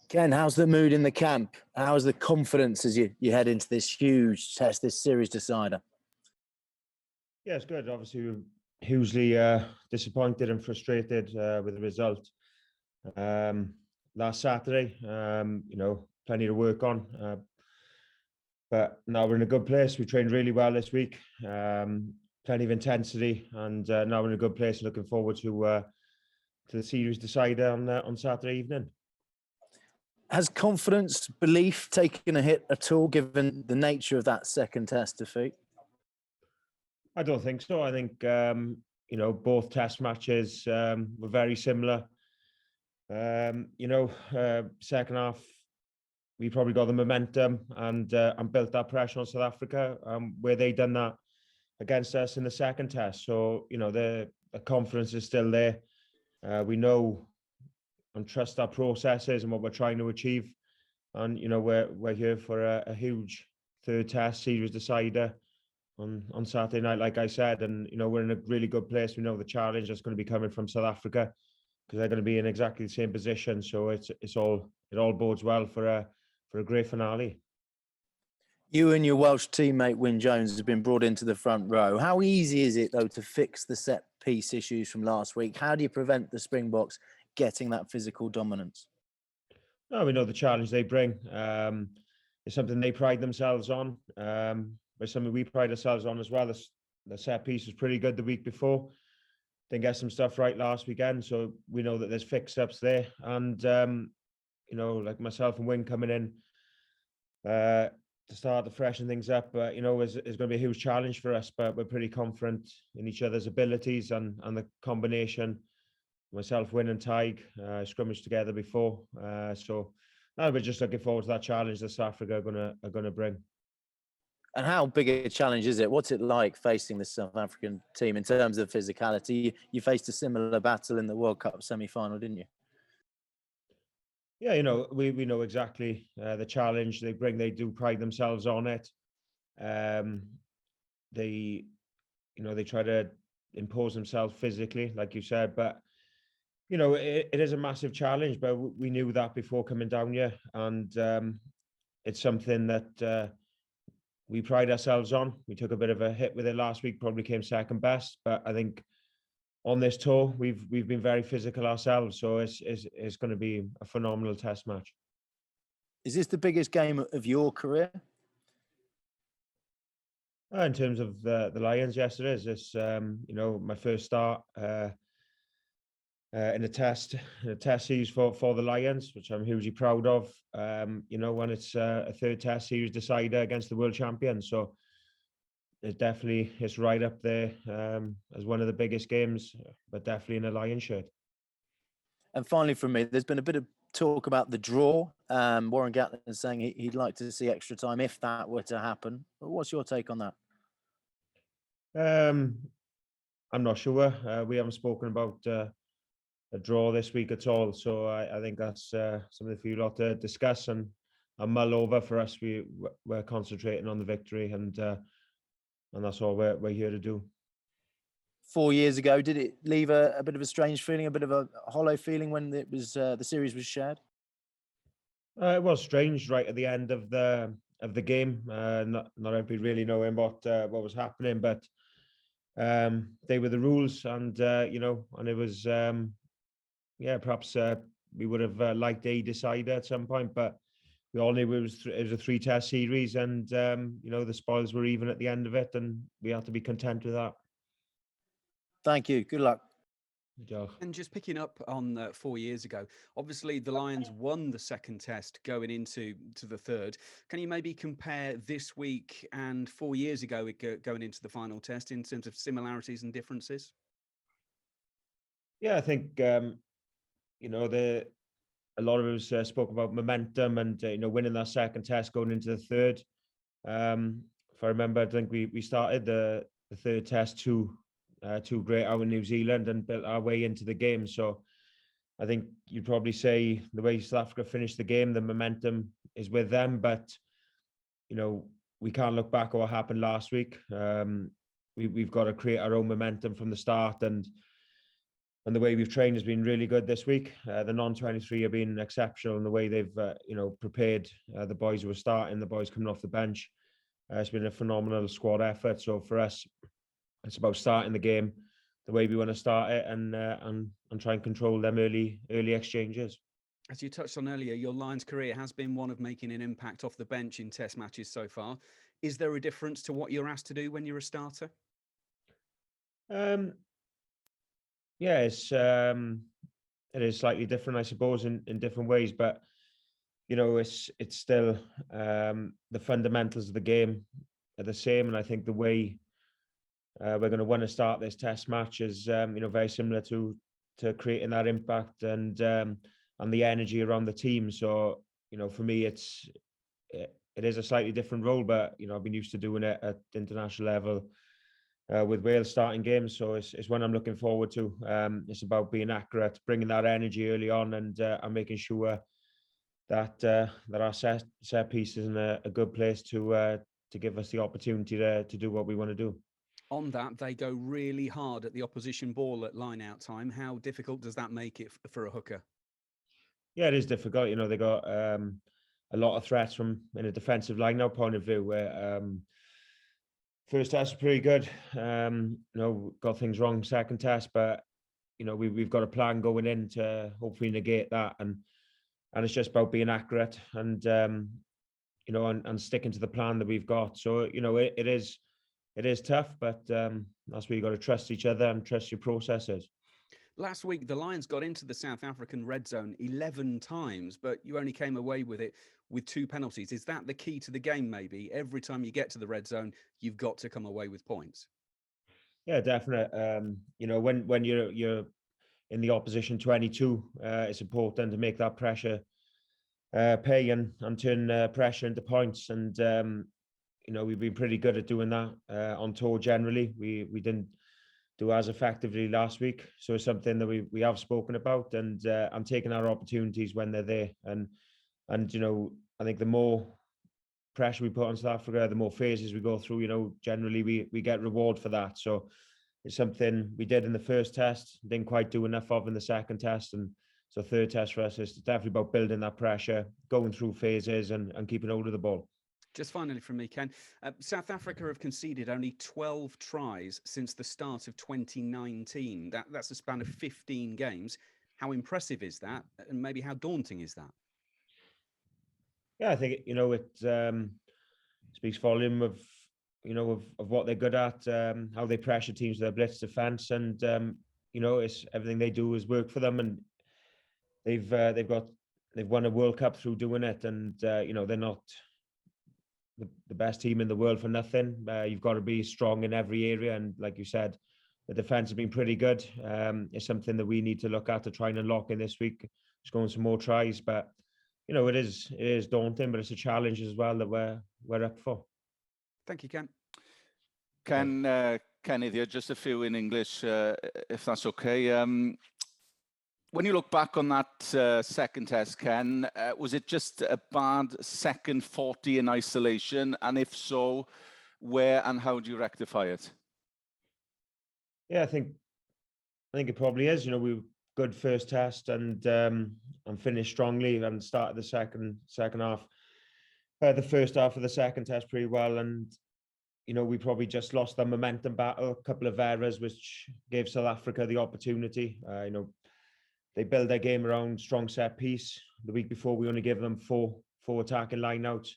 Ken, how's the mood in the camp? How's the confidence as you head into this huge test, this series decider? Yeah, it's good. Obviously, we're hugely disappointed and frustrated with the result last Saturday. Plenty to work on, but now we're in a good place. We trained really well this week, plenty of intensity, and now we're in a good place. Looking forward to the series decider on Saturday evening. Has confidence, belief taken a hit at all, given the nature of that second test defeat? I don't think so. I think both test matches were very similar. Second half, we probably got the momentum and built that pressure on South Africa, where they done that against us in the second test. So the confidence is still there. We know and trust our processes and what we're trying to achieve. And we're here for a huge third test series decider on Saturday night, like I said, and we're in a really good place. We know the challenge that's going to be coming from South Africa, because they're going to be in exactly the same position. So it all bodes well for a great finale. You and your Welsh teammate Wyn Jones have been brought into the front row. How easy is it though to fix the set piece issues from last week? How do you prevent the Springboks getting that physical dominance? No, we know the challenge they bring. It's something they pride themselves on. But something we pride ourselves on as well. The set piece was pretty good the week before. Didn't get some stuff right last weekend, so we know that there's fix-ups there. And like myself and Wyn coming in to start to freshen things up, is going to be a huge challenge for us. But we're pretty confident in each other's abilities and the combination. Myself, Wyn and Tig scrimmaged together before, so now we're just looking forward to that challenge that South Africa are gonna bring. And how big a challenge is it? What's it like facing the South African team in terms of physicality? You faced a similar battle in the World Cup semi-final, didn't you? Yeah, we know exactly the challenge they bring. They do pride themselves on it. They try to impose themselves physically, like you said, but it is a massive challenge. But we knew that before coming down here, and it's something that we pride ourselves on. We took a bit of a hit with it last week, probably came second best, but I think on this tour we've been very physical ourselves, so it's going to be a phenomenal test match. Is this the biggest game of your career? In terms of the Lions, yes, it is. It's my first start in a test series for the Lions, which I'm hugely proud of. When it's a third test series decider against the world champions, so it's right up there as one of the biggest games, but definitely in a Lion shirt. And finally, from me, there's been a bit of talk about the draw. Warren Gatland is saying he'd like to see extra time if that were to happen. What's your take on that? I'm not sure. We haven't spoken about a draw this week at all, so I think that's something for you lot to discuss and mull over. For us, we're concentrating on the victory, and that's all we're here to do. 4 years ago, did it leave a bit of a strange feeling, a bit of a hollow feeling when it was the series was shared? It was strange right at the end of the game. Not everybody really knowing what was happening, but they were the rules, and and it was perhaps we would have liked a decider at some point, but we all knew it was a 3-test series, and the spoils were even at the end of it, and we had to be content with that. Thank you. Good luck. And just picking up on 4 years ago, obviously the Lions won the second test going into the third. Can you maybe compare this week and 4 years ago going into the final test in terms of similarities and differences? Yeah, I think a lot of us spoke about momentum and winning that second test going into the third. If I remember, I think we started the third test too great out in New Zealand and built our way into the game. So I think you'd probably say the way South Africa finished the game, the momentum is with them. But we can't look back at what happened last week. We've got to create our own momentum from the start, and the way we've trained has been really good this week. The non-23 have been exceptional in the way they've prepared the boys who are starting, the boys coming off the bench. It's been a phenomenal squad effort. So for us, it's about starting the game the way we want to start it, and try and control them early exchanges. As you touched on earlier, your Lions career has been one of making an impact off the bench in Test matches so far. Is there a difference to what you're asked to do when you're a starter? Yeah, it is slightly different, I suppose, in different ways, but it's still the fundamentals of the game are the same, and I think the way we're going to want to start this Test match is very similar to creating that impact and the energy around the team. So for me, it is a slightly different role, but I've been used to doing it at international level with Wales starting games. So it's one I'm looking forward to. It's about being accurate, bringing that energy early on, and making sure that our set piece is in a good place to give us the opportunity to do what we want to do. On that, they go really hard at the opposition ball at line-out time. How difficult does that make it for a hooker? Yeah, it is difficult. They got a lot of threats from in a defensive line-out point of view, where first test was pretty good. Got things wrong second test, but we've got a plan going in to hopefully negate that, and it's just about being accurate and and sticking to the plan that we've got. So it is tough, but that's where you got to trust each other and trust your processes. Last week, the Lions got into the South African red zone 11 times, but you only came away with it with 2 penalties. Is that the key to the game, maybe? Every time you get to the red zone, you've got to come away with points. Yeah, definitely. When you're in the opposition 22, it's important to make that pressure pay and turn pressure into points. And we've been pretty good at doing that on tour generally. We didn't do as effectively last week, so it's something that we have spoken about, and I'm taking our opportunities when they're there. And I think the more pressure we put on South Africa, the more phases we go through, generally we get reward for that. So it's something we did in the first test, didn't quite do enough of in the second test, and so third test for us is definitely about building that pressure, going through phases and keeping hold of the ball. Just finally from me, Ken, South Africa have conceded only 12 tries since the start of 2019. That's a span of 15 games. How impressive is that? And maybe how daunting is that? Yeah, I think, it speaks volume of what they're good at, how they pressure teams with their blitz defense. And, it's everything they do is work for them. And they've won a World Cup through doing it. And, they're not the best team in the world for nothing. You've got to be strong in every area, and like you said, the defense has been pretty good. It's something that we need to look at to try and unlock in this week. Scoring some more tries, but it is daunting, but it's a challenge as well that we're up for. Thank you, Ken. Kenny, there just a few in English, if that's okay. When you look back on that second test, Ken, was it just a bad second 40 in isolation? And if so, where and how do you rectify it? Yeah, I think it probably is. We were good first test and finished strongly and started the second half. The first half of the second test pretty well, and we probably just lost the momentum battle. A couple of errors which gave South Africa the opportunity. They build their game around strong set piece. The week before, we only gave them four attacking lineouts.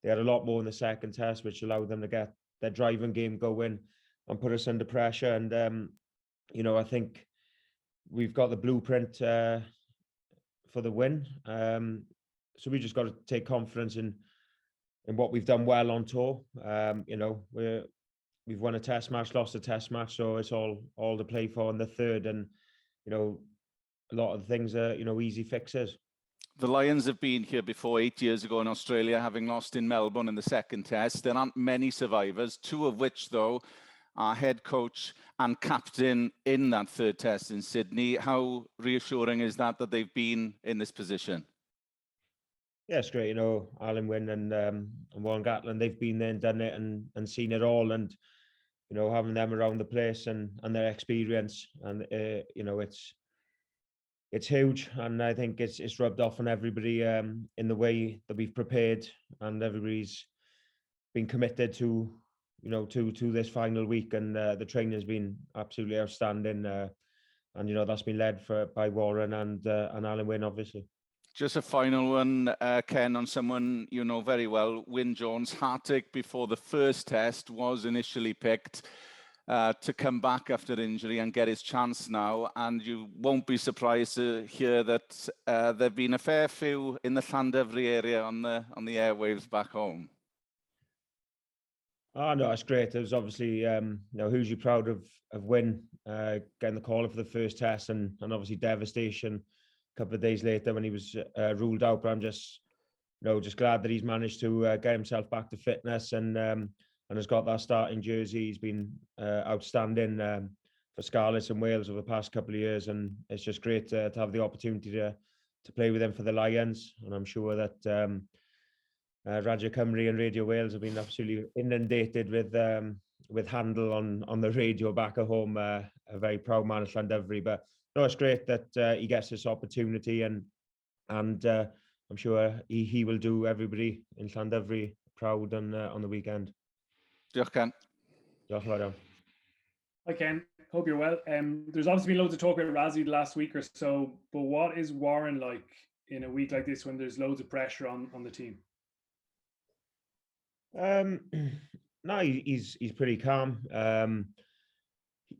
They had a lot more in the second test, which allowed them to get their driving game going and put us under pressure. And I think we've got the blueprint for the win. So we just got to take confidence in what we've done well on tour. We've won a test match, lost a test match, so it's all to play for in the third. And a lot of things are easy fixes. The Lions have been here before 8 years ago in Australia, having lost in Melbourne in the second test. There aren't many survivors, 2 of which, though, are head coach and captain in that third test in Sydney. How reassuring is that they've been in this position? Yeah, it's great. Alan Wynne and Warren Gatland, they've been there and done it and seen it all. And, having them around the place and their experience. And, it's huge, and I think it's rubbed off on everybody in the way that we've prepared, and everybody's been committed to to this final week, and the training has been absolutely outstanding, and that's been led by Warren and Alan Wynne, obviously. Just a final one, Ken, on someone you know very well, Wyn Jones. Hat-trick before the first test, was initially picked to come back after injury and get his chance now. And you won't be surprised to hear that there have been a fair few in the Llandovery area on the airwaves back home. Oh no, it's great. It was obviously hugely proud of Wyn getting the call for the first test, and obviously devastation a couple of days later when he was ruled out. But I'm just glad that he's managed to get himself back to fitness, and has got that starting jersey. He's been outstanding for Scarlets and Wales over the past couple of years, and it's just great to have the opportunity to play with him for the Lions. And I'm sure that Radio Cymru and Radio Wales have been absolutely inundated with Handel on the radio back at home. A very proud man at Llandovery, but no, it's great that he gets this opportunity, and I'm sure he will do everybody in Llandovery proud on the weekend. Diolch, Ken. Diolch yn fawr iawn. Hi Ken, hope you're well. There's obviously been loads of talk about Razzie the last week or so, but what is Warren like in a week like this when there's loads of pressure on the team? No, he's pretty calm.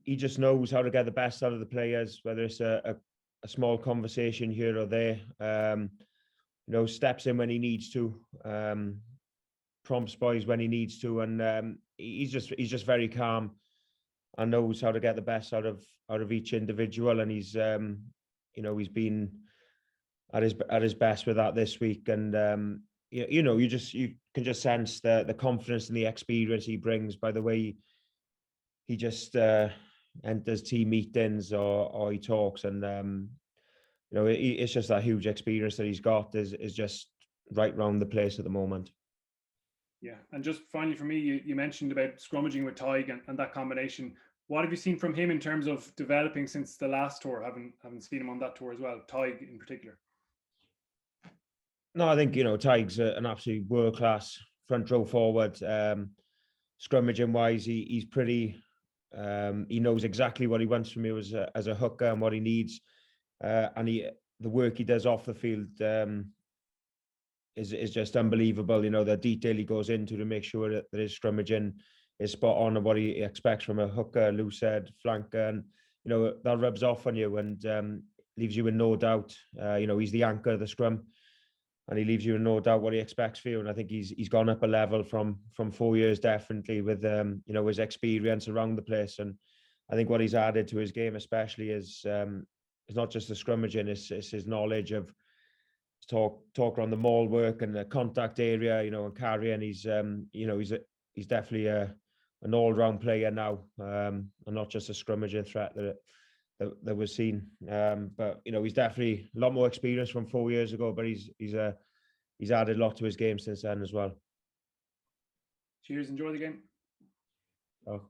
He just knows how to get the best out of the players, whether it's a small conversation here or there. Steps in when he needs to, prompts boys when he needs to, and he's just very calm and knows how to get the best out of each individual. And he's been at his best with that this week. And you can just sense the confidence and the experience he brings by the way he just enters team meetings or he talks, and it's just that huge experience that he's got is just right round the place at the moment. Yeah, and just finally for me, you mentioned about scrummaging with Tig and that combination. What have you seen from him in terms of developing since the last tour? Haven't seen him on that tour as well, Tig in particular. No, I think Tig's an absolute world class front row forward. Scrummaging wise, he's pretty. He knows exactly what he wants from you as a hooker and what he needs, and the work he does off the field is just unbelievable. The detail he goes into to make sure that his scrummaging is spot on and what he expects from a hooker, loose head, flanker, and that rubs off on you and leaves you in no doubt. He's the anchor of the scrum, and he leaves you in no doubt what he expects for you. And I think he's gone up a level from 4 years definitely with his experience around the place. And I think what he's added to his game especially is not just the scrummaging, it's his knowledge of talk around the maul work and the contact area, and carrying. He's definitely an all-round player now, and not just a scrummaging threat that was seen. But he's definitely a lot more experience from 4 years ago, but he's added a lot to his game since then as well. Cheers, enjoy the game. Oh.